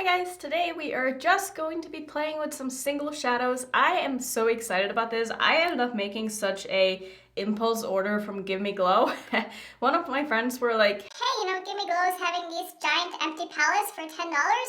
guys, today we are just going to be playing with some single shadows. I am so excited about this. I ended up making such a impulse order from Give Me Glow. One of my friends were like, hey, Give Me Glow is having these giant empty palettes for $10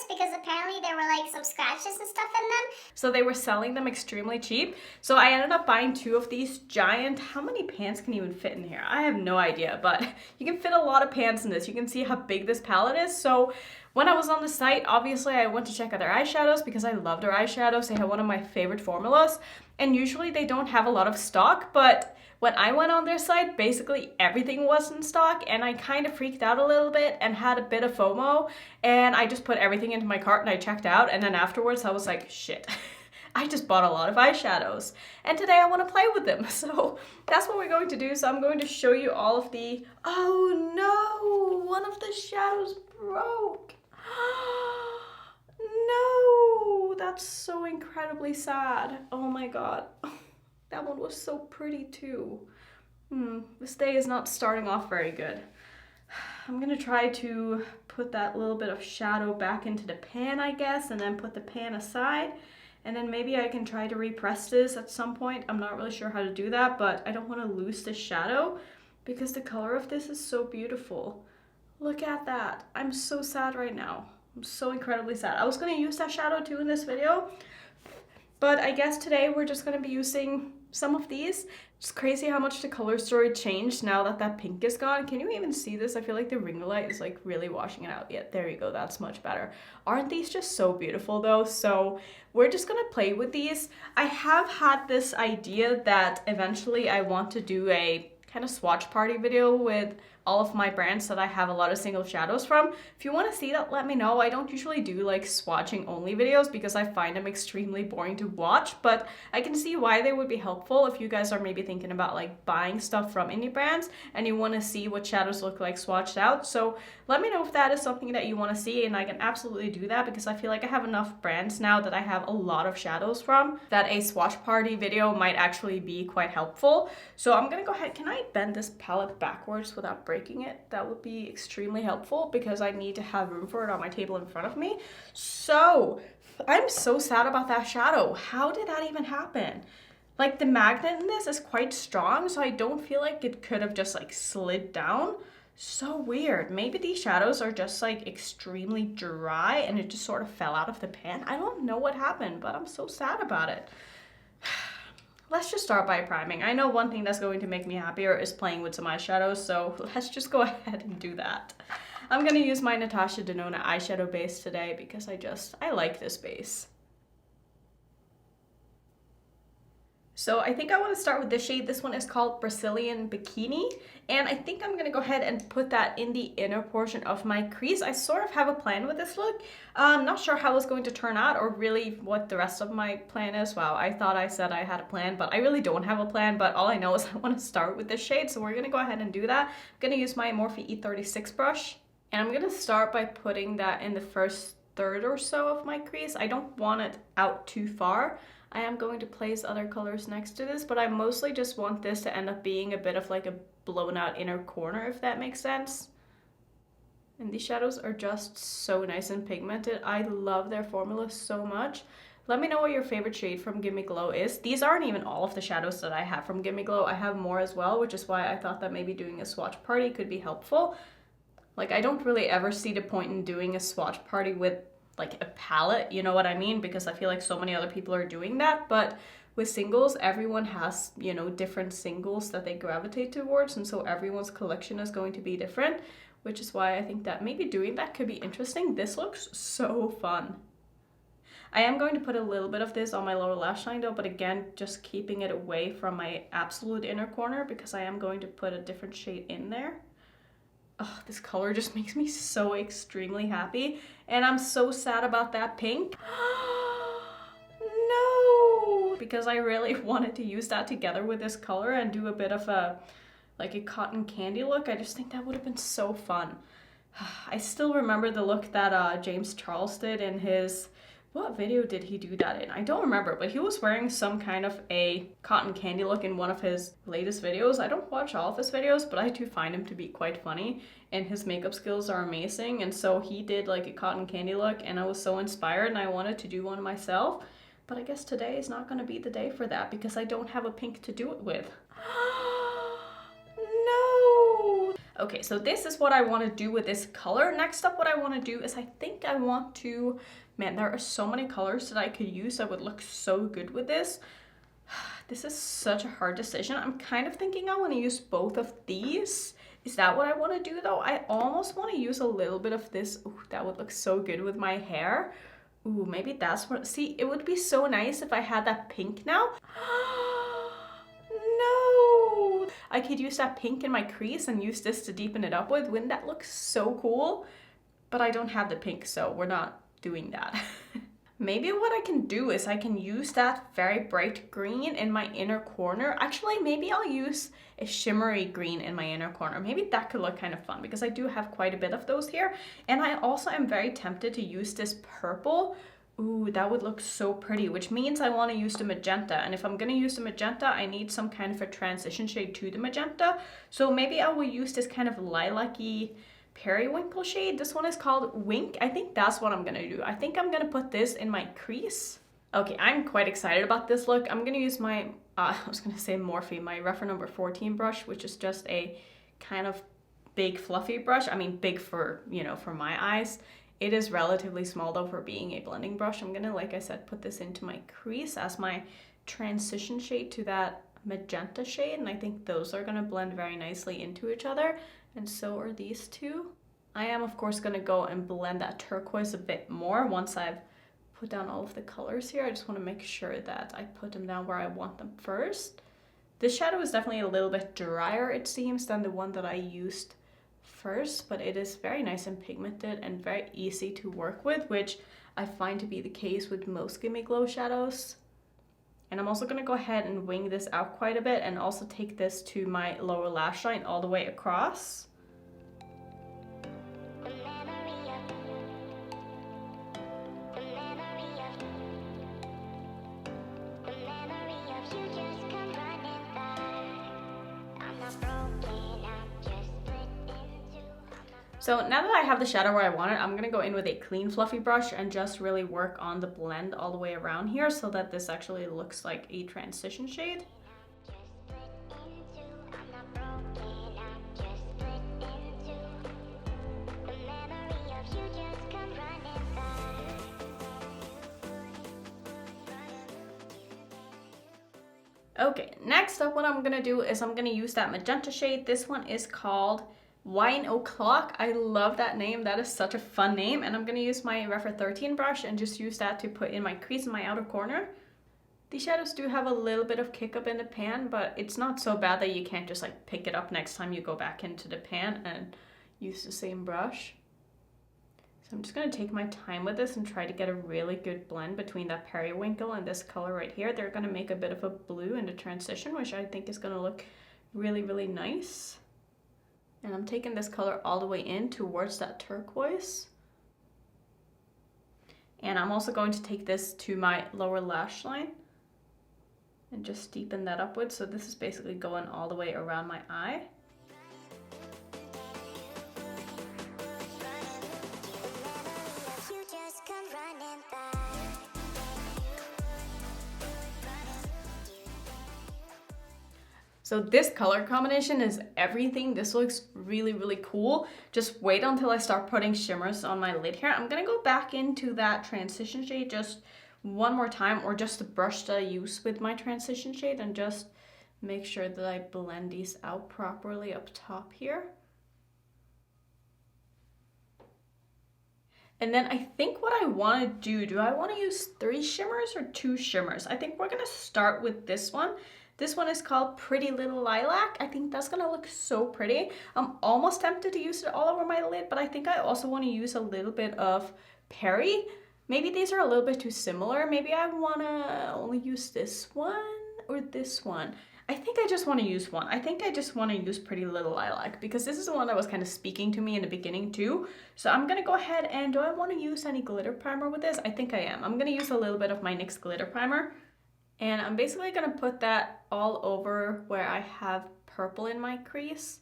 because apparently there were like some scratches and stuff in them. So they were selling them extremely cheap. So I ended up buying two of these giant, how many pans can even fit in here? I have no idea, but you can fit a lot of pans in this. You can see how big this palette is. So when I was on the site, obviously I went to check out their eyeshadows because I love their eyeshadows. They have one of my favorite formulas, and usually they don't have a lot of stock, but when I went on their site, basically everything was in stock, and I kind of freaked out a little bit and had a bit of FOMO, and I just put everything into my cart and I checked out, and then afterwards I was like, shit. I just bought a lot of eyeshadows, and today I want to play with them, so that's what we're going to do. So I'm going to show you all of the, oh no, one of the shadows broke. No, that's so incredibly sad. Oh my god. That one was so pretty too. This day is not starting off very good. I'm gonna try to put that little bit of shadow back into the pan, I guess, and then put the pan aside. And then maybe I can try to repress this at some point. I'm not really sure how to do that, but I don't want to lose the shadow because the color of this is so beautiful. Look at that. I'm so sad right now. I'm so incredibly sad. I was gonna use that shadow too in this video, but I guess today we're just gonna be using some of these. It's crazy how much the color story changed now that that pink is gone. Can you even see this? I feel like the ring light is like really washing it out. Yeah, there you go. That's much better. Aren't these just so beautiful though? So we're just gonna play with these. I have had this idea that eventually I want to do a kind of swatch party video with all of my brands that I have a lot of single shadows from. If you want to see that, let me know. I don't usually do like swatching only videos because I find them extremely boring to watch, but I can see why they would be helpful if you guys are maybe thinking about like buying stuff from indie brands and you want to see what shadows look like swatched out. So let me know if that is something that you want to see, and I can absolutely do that because I feel like I have enough brands now that I have a lot of shadows from that a swatch party video might actually be quite helpful. So I'm gonna go ahead. Can I bend this palette backwards without breaking it? That would be extremely helpful because I need to have room for it on my table in front of me. So I'm so sad about that shadow. How did that even happen? Like the magnet in this is quite strong, so I don't feel like it could have just like slid down. So weird. Maybe these shadows are just like extremely dry and it just sort of fell out of the pan. I don't know what happened, but I'm so sad about it. Let's just start by priming. I know one thing that's going to make me happier is playing with some eyeshadows, so let's just go ahead and do that. I'm gonna use my Natasha Denona eyeshadow base today because I like this base. So I think I want to start with this shade. This one is called Brazilian Bikini, and I think I'm going to go ahead and put that in the inner portion of my crease. I sort of have a plan with this look. I'm not sure how it's going to turn out or really what the rest of my plan is. Wow, I thought I said I had a plan, but I really don't have a plan, but all I know is I want to start with this shade, so we're going to go ahead and do that. I'm going to use my Morphe E36 brush, and I'm going to start by putting that in the first third or so of my crease. I don't want it out too far. I am going to place other colors next to this, but I mostly just want this to end up being a bit of like a blown out inner corner, if that makes sense. And these shadows are just so nice and pigmented. I love their formula so much. Let me know what your favorite shade from Give Me Glow is. These aren't even all of the shadows that I have from Give Me Glow. I have more as well, which is why I thought that maybe doing a swatch party could be helpful. Like, I don't really ever see the point in doing a swatch party with like a palette, you know what I mean? Because I feel like so many other people are doing that, but with singles, everyone has, you know, different singles that they gravitate towards, and so everyone's collection is going to be different, which is why I think that maybe doing that could be interesting. This looks so fun. I am going to put a little bit of this on my lower lash line though, but again, just keeping it away from my absolute inner corner because I am going to put a different shade in there. Oh, this color just makes me so extremely happy. And I'm so sad about that pink. No! Because I really wanted to use that together with this color and do a bit of a, like a cotton candy look. I just think that would have been so fun. I still remember the look that James Charles did in his What video did he do that in? I don't remember, but he was wearing some kind of a cotton candy look in one of his latest videos. I don't watch all of his videos, but I do find him to be quite funny, and his makeup skills are amazing. And so he did like a cotton candy look, and I was so inspired and I wanted to do one myself. But I guess today is not going to be the day for that because I don't have a pink to do it with. No! Okay, so this is what I want to do with this color. Next up, what I want to do is I think I want to... Man, there are so many colors that I could use that would look so good with this. This is such a hard decision. I'm kind of thinking I want to use both of these. Is that what I want to do though? I almost want to use a little bit of this. Ooh, that would look so good with my hair. Ooh, maybe that's what... See, it would be so nice if I had that pink now. No! I could use that pink in my crease and use this to deepen it up with. Wouldn't that look so cool? But I don't have the pink, so we're not doing that. Maybe what I can do is I can use that very bright green in my inner corner. Actually, maybe I'll use a shimmery green in my inner corner. Maybe that could look kind of fun because I do have quite a bit of those here. And I also am very tempted to use this purple. Ooh, that would look so pretty, which means I want to use the magenta. And if I'm going to use the magenta, I need some kind of a transition shade to the magenta. So maybe I will use this kind of lilac-y periwinkle shade. This one is called Wink. I think that's what I'm gonna do. I think I'm gonna put this in my crease. Okay, I'm quite excited about this look. I'm gonna use my, I was gonna say Morphe, my Refer number 14 brush, which is just a kind of big fluffy brush. I mean, big for, you know, for my eyes. It is relatively small though for being a blending brush. I'm gonna, like I said, put this into my crease as my transition shade to that magenta shade. And I think those are gonna blend very nicely into each other. And so are these two. I am of course gonna go and blend that turquoise a bit more once I've put down all of the colors here. I just wanna make sure that I put them down where I want them first. This shadow is definitely a little bit drier, it seems, than the one that I used first, but it is very nice and pigmented and very easy to work with, which I find to be the case with most Gimme Glow shadows. And I'm also gonna go ahead and wing this out quite a bit and also take this to my lower lash line all the way across. So now that I have the shadow where I want it, I'm gonna go in with a clean fluffy brush and just really work on the blend all the way around here so that this actually looks like a transition shade. Okay, next up what I'm gonna do is I'm gonna use that magenta shade. This one is called Wine O'Clock. I love that name. That is such a fun name. And I'm gonna use my Refer 13 brush and just use that to put in my crease in my outer corner. These shadows do have a little bit of kick up in the pan, but it's not so bad that you can't just like pick it up next time you go back into the pan and use the same brush. So I'm just gonna take my time with this and try to get a really good blend between that periwinkle and this color right here. They're gonna make a bit of a blue in the transition, which I think is gonna look really, really nice. And I'm taking this color all the way in towards that turquoise. And I'm also going to take this to my lower lash line and just deepen that upwards. So this is basically going all the way around my eye. So this color combination is everything. This looks really, really cool. Just wait until I start putting shimmers on my lid here. I'm gonna go back into that transition shade just one more time, or just the brush that I use with my transition shade, and just make sure that I blend these out properly up top here. And then I think what I want to do I want to use 3 shimmers or 2 shimmers? I think we're gonna start with this one. This one is called Pretty Little Lilac. I think that's gonna look so pretty. I'm almost tempted to use it all over my lid, but I think I also want to use a little bit of Perry. Maybe these are a little bit too similar. Maybe I wanna only use this one or this one. I think I just want to use one. I think I just want to use Pretty Little Lilac because this is the one that was kind of speaking to me in the beginning too. So I'm going to go ahead and do I want to use any glitter primer with this? I think I am. I'm going to use a little bit of my NYX glitter primer. And I'm basically going to put that all over where I have purple in my crease.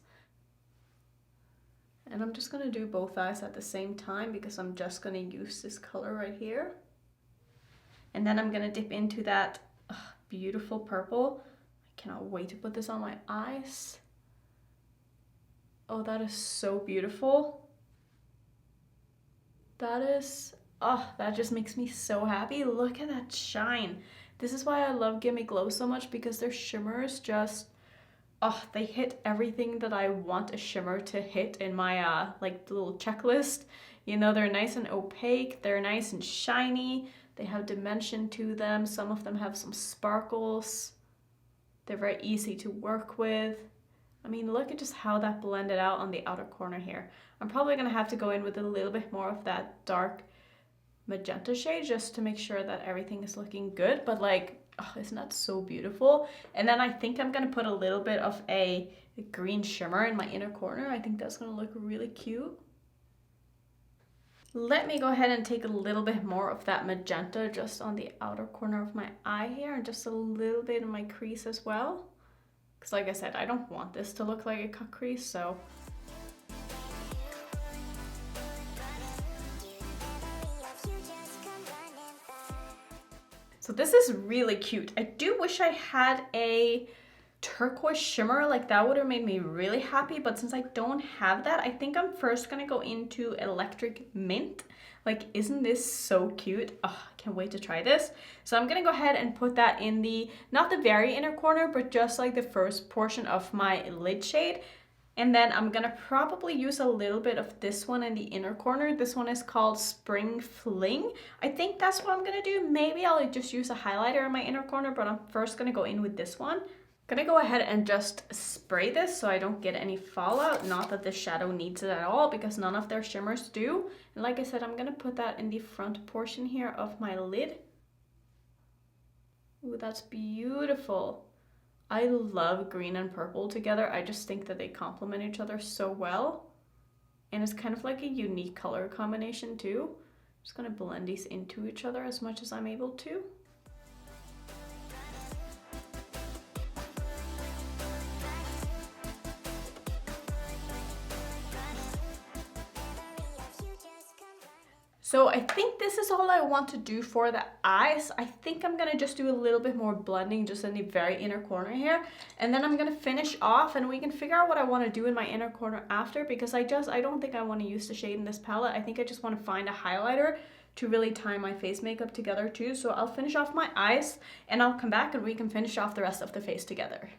And I'm just going to do both eyes at the same time because I'm just going to use this color right here. And then I'm going to dip into that beautiful purple. I cannot wait to put this on my eyes. Oh, that is so beautiful. That is, oh, that just makes me so happy. Look at that shine. This is why I love Gimme Glow so much, because their shimmers just, oh, they hit everything that I want a shimmer to hit in my like little checklist. You know, they're nice and opaque, they're nice and shiny, they have dimension to them, some of them have some sparkles. They're very easy to work with. I mean, look at just how that blended out on the outer corner here. I'm probably gonna have to go in with a little bit more of that dark magenta shade just to make sure that everything is looking good. But like, oh, isn't that so beautiful? And then I think I'm gonna put a little bit of a green shimmer in my inner corner. I think that's gonna look really cute. Let me go ahead and take a little bit more of that magenta just on the outer corner of my eye here, and just a little bit in my crease as well. Because like I said, I don't want this to look like a cut crease, so. So this is really cute. I do wish I had a turquoise shimmer, like that would have made me really happy, but since I don't have that, I think I'm first gonna go into Electric Mint. Like, isn't this so cute? Oh, I can't wait to try this. So I'm gonna go ahead and put that in the, not the very inner corner, but just like the first portion of my lid shade. And then I'm gonna probably use a little bit of this one in the inner corner. This one is called Spring Fling. I think that's what I'm gonna do. Maybe I'll just use a highlighter in my inner corner, but I'm first gonna go in with this one. Gonna go ahead and just spray this so I don't get any fallout. Not that this shadow needs it at all, because none of their shimmers do. And like I said, I'm gonna put that in the front portion here of my lid. Ooh, that's beautiful. I love green and purple together. I just think that they complement each other so well. And it's kind of like a unique color combination too. I'm just gonna blend these into each other as much as I'm able to. So I think this is all I want to do for the eyes. I think I'm gonna just do a little bit more blending just in the very inner corner here. And then I'm gonna finish off and we can figure out what I wanna do in my inner corner after, because I don't think I wanna use the shade in this palette. I think I just wanna find a highlighter to really tie my face makeup together too. So I'll finish off my eyes and I'll come back and we can finish off the rest of the face together.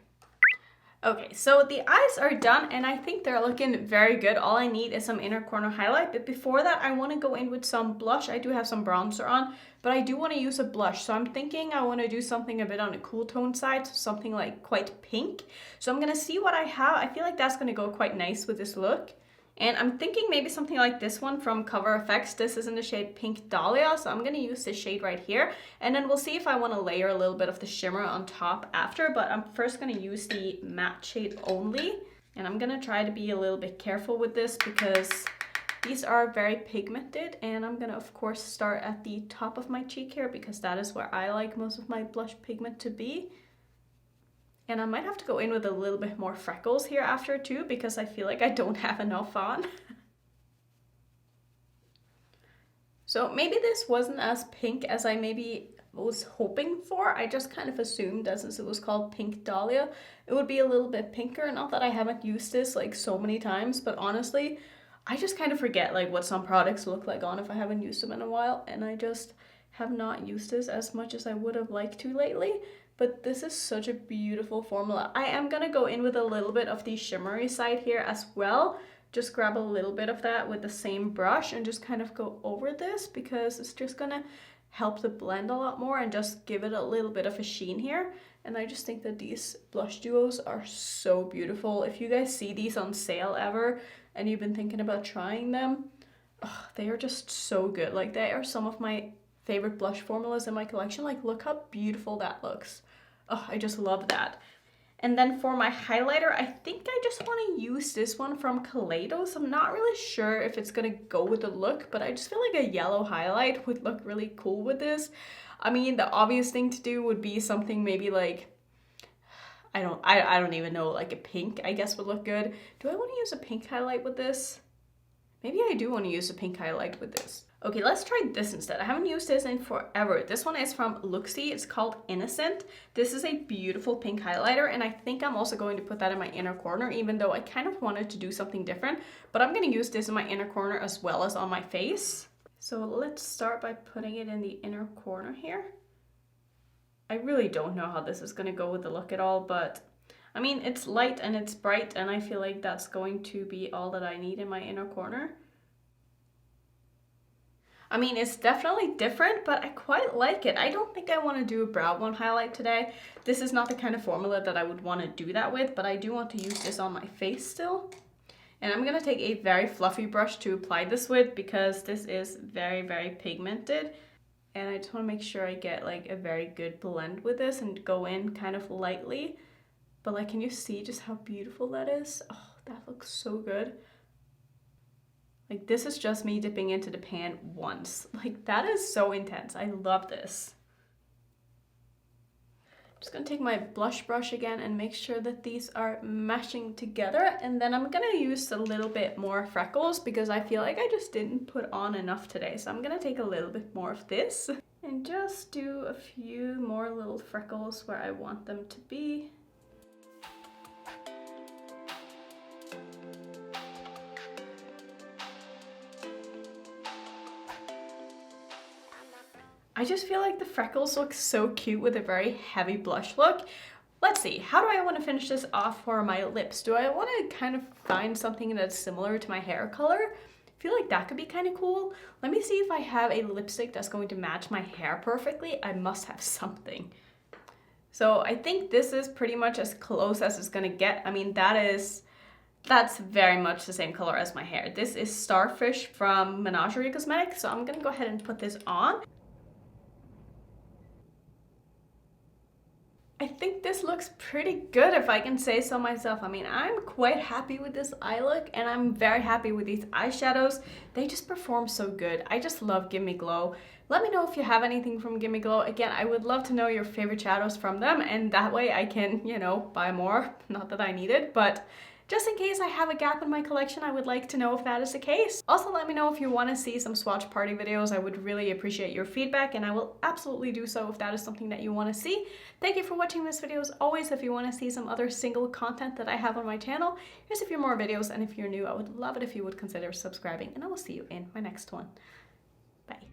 Okay, so the eyes are done and I think they're looking very good. All I need is some inner corner highlight, but before that I want to go in with some blush. I do have some bronzer on, but I do want to use a blush. So I'm thinking I want to do something a bit on the cool tone side, so something like quite pink. So I'm going to see what I have. I feel like that's going to go quite nice with this look. And I'm thinking maybe something like this one from Cover FX. This is in the shade Pink Dahlia, so I'm going to use this shade right here. And then we'll see if I want to layer a little bit of the shimmer on top after, but I'm first going to use the matte shade only. And I'm going to try to be a little bit careful with this because these are very pigmented. And I'm going to, of course, start at the top of my cheek here because that is where I like most of my blush pigment to be. And I might have to go in with a little bit more freckles here after too, because I feel like I don't have enough on. So maybe this wasn't as pink as I maybe was hoping for. I just kind of assumed that since it was called Pink Dahlia, it would be a little bit pinker. Not that I haven't used this like so many times, but honestly, I just kind of forget like what some products look like on if I haven't used them in a while. And I just have not used this as much as I would have liked to lately. But this is such a beautiful formula. I am gonna go in with a little bit of the shimmery side here as well. Just grab a little bit of that with the same brush and just kind of go over this because it's just gonna help the blend a lot more and just give it a little bit of a sheen here. And I just think that these blush duos are so beautiful. If you guys see these on sale ever and you've been thinking about trying them, oh, they are just so good. Like, they are some of my favorite blush formulas in my collection. Like, look how beautiful that looks. Oh, I just love that. And then for my highlighter, I think I just want to use this one from Kaleidos. I'm not really sure if it's gonna go with the look, but I just feel like a yellow highlight would look really cool with this. I mean, the obvious thing to do would be something maybe like, I don't even know, like a pink, I guess would look good. Do I want to use a pink highlight with this? Maybe I do want to use a pink highlight with this. Okay, let's try this instead. I haven't used this in forever. This one is from Looxi. It's called Innocent. This is a beautiful pink highlighter, and I think I'm also going to put that in my inner corner, even though I kind of wanted to do something different. But I'm going to use this in my inner corner as well as on my face. So let's start by putting it in the inner corner here. I really don't know how this is going to go with the look at all, but I mean, it's light and it's bright, and I feel like that's going to be all that I need in my inner corner. I mean, it's definitely different, but I quite like it. I don't think I want to do a brow bone highlight today. This is not the kind of formula that I would want to do that with, but I do want to use this on my face still. And I'm going to take a very fluffy brush to apply this with, because this is very, very pigmented. And I just want to make sure I get like a very good blend with this and go in kind of lightly. But like, can you see just how beautiful that is? Oh, that looks so good. Like, this is just me dipping into the pan once. Like, that is so intense. I love this. Just gonna take my blush brush again and make sure that these are meshing together. And then I'm gonna use a little bit more freckles because I feel like I just didn't put on enough today. So I'm gonna take a little bit more of this and just do a few more little freckles where I want them to be. I just feel like the freckles look so cute with a very heavy blush look. Let's see, how do I want to finish this off for my lips? Do I want to kind of find something that's similar to my hair color? I feel like that could be kind of cool. Let me see if I have a lipstick that's going to match my hair perfectly. I must have something. So I think this is pretty much as close as it's gonna get. I mean, that's very much the same color as my hair. This is Starfish from Menagerie Cosmetics, so I'm gonna go ahead and put this on. I think this looks pretty good, if I can say so myself. I mean, I'm quite happy with this eye look, and I'm very happy with these eyeshadows. They just perform so good. I just love Gimme Glow. Let me know if you have anything from Gimme Glow. Again, I would love to know your favorite shadows from them, and that way I can, you know, buy more. Not that I need it, but just in case I have a gap in my collection, I would like to know if that is the case. Also, let me know if you want to see some swatch party videos. I would really appreciate your feedback, and I will absolutely do so if that is something that you want to see. Thank you for watching this video. As always, if you want to see some other single content that I have on my channel, here's a few more videos, and if you're new, I would love it if you would consider subscribing, and I will see you in my next one. Bye.